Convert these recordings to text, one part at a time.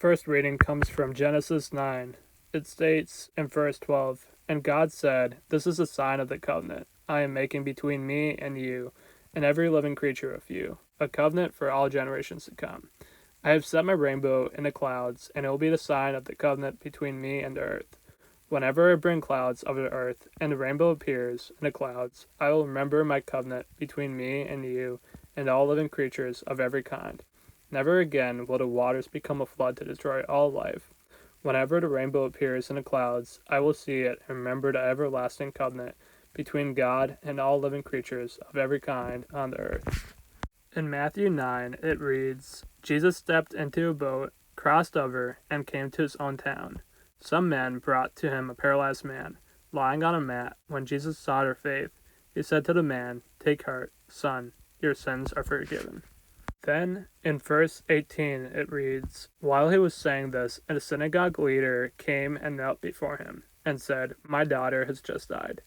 First reading comes from Genesis 9. It states in verse 12, "And God said, This is a sign of the covenant I am making between me and you, and every living creature of you, a covenant for all generations to come. I have set my rainbow in the clouds, and it will be the sign of the covenant between me and the earth. Whenever I bring clouds over the earth, and the rainbow appears in the clouds, I will remember my covenant between me and you, and all living creatures of every kind. Never again will the waters become a flood to destroy all life. Whenever the rainbow appears in the clouds, I will see it and remember the everlasting covenant between God and all living creatures of every kind on the earth." In Matthew 9, it reads, "Jesus stepped into a boat, crossed over, and came to his own town. Some men brought to him a paralyzed man, lying on a mat. When Jesus saw their faith, he said to the man, 'Take heart, son, your sins are forgiven.'" Then, in verse 18, it reads, "While he was saying this, a synagogue leader came and knelt before him, and said, 'My daughter has just died,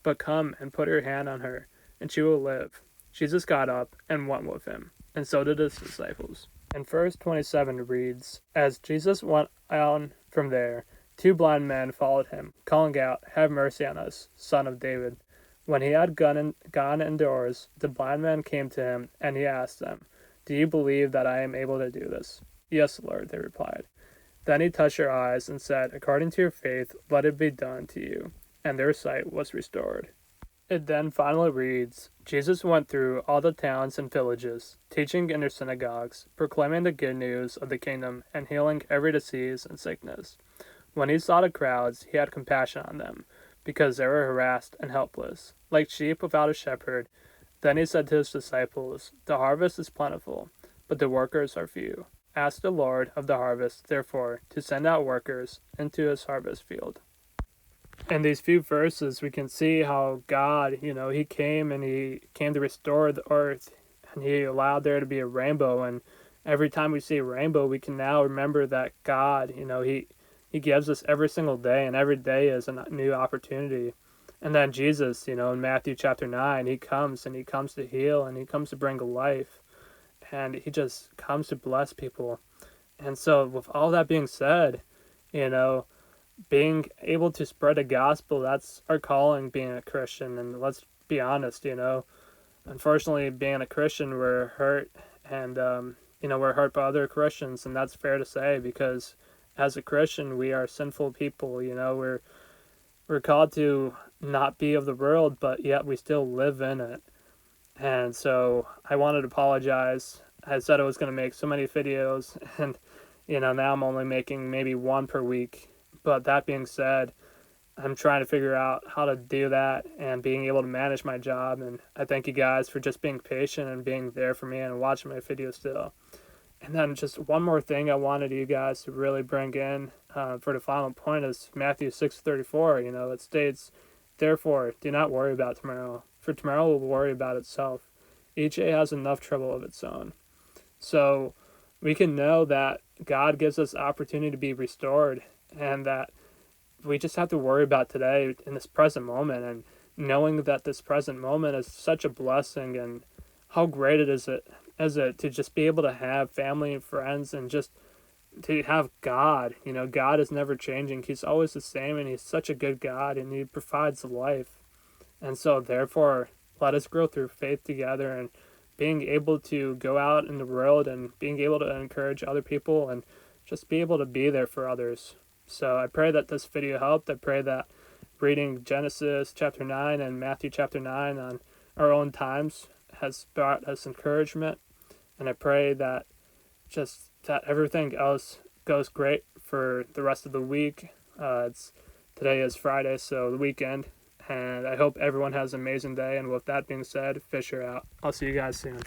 but come and put your hand on her, and she will live.' Jesus got up and went with him, and so did his disciples." And verse 27 reads, "As Jesus went on from there, 2 blind men followed him, calling out, 'Have mercy on us, Son of David.' When he had gone indoors, the blind men came to him, and he asked them, 'Do you believe that I am able to do this?' 'Yes, Lord,' they replied. Then he touched their eyes and said, 'According to your faith, let it be done to you.' And their sight was restored." It then finally reads, "Jesus went through all the towns and villages, teaching in their synagogues, proclaiming the good news of the kingdom, and healing every disease and sickness. When he saw the crowds, he had compassion on them, because they were harassed and helpless, like sheep without a shepherd. Then he said to his disciples, 'The harvest is plentiful, but the workers are few. Ask the Lord of the harvest, therefore, to send out workers into his harvest field.'" In these few verses, we can see how God, he came to restore the earth, and he allowed there to be a rainbow. And every time we see a rainbow, we can now remember that God, he gives us every single day, and every day is a new opportunity. And then Jesus, in Matthew chapter 9, he comes to heal, and he comes to bring life, and he just comes to bless people. And so with all that being said, being able to spread the gospel, that's our calling being a Christian. And let's be honest, unfortunately, being a Christian, we're hurt, and we're hurt by other Christians, and that's fair to say, because as a Christian, we are sinful people. We're called to not be of the world, but yet we still live in it. And so I wanted to apologize. I said I was going to make so many videos, and now I'm only making maybe one per week. But that being said, I'm trying to figure out how to do that and being able to manage my job. And I thank you guys for just being patient and being there for me and watching my videos still. And then just one more thing I wanted you guys to really bring in for the final point is Matthew 6:34. It states, "Therefore, do not worry about tomorrow, for tomorrow will worry about itself. Each day has enough trouble of its own." So we can know that God gives us opportunity to be restored, and that we just have to worry about today in this present moment, and knowing that this present moment is such a blessing, and how great it is to just be able to have family and friends, and just to have God. God is never changing. He's always the same, and he's such a good God, and he provides life. And so therefore, let us grow through faith together, and being able to go out in the world and being able to encourage other people, and just be able to be there for others. So I pray that this video helped. I pray that reading Genesis chapter 9 and Matthew chapter 9 on our own times has brought us encouragement. And I pray that everything else goes great for the rest of the week. Today is Friday, so the weekend. And I hope everyone has an amazing day. And with that being said, Fisher out. I'll see you guys soon.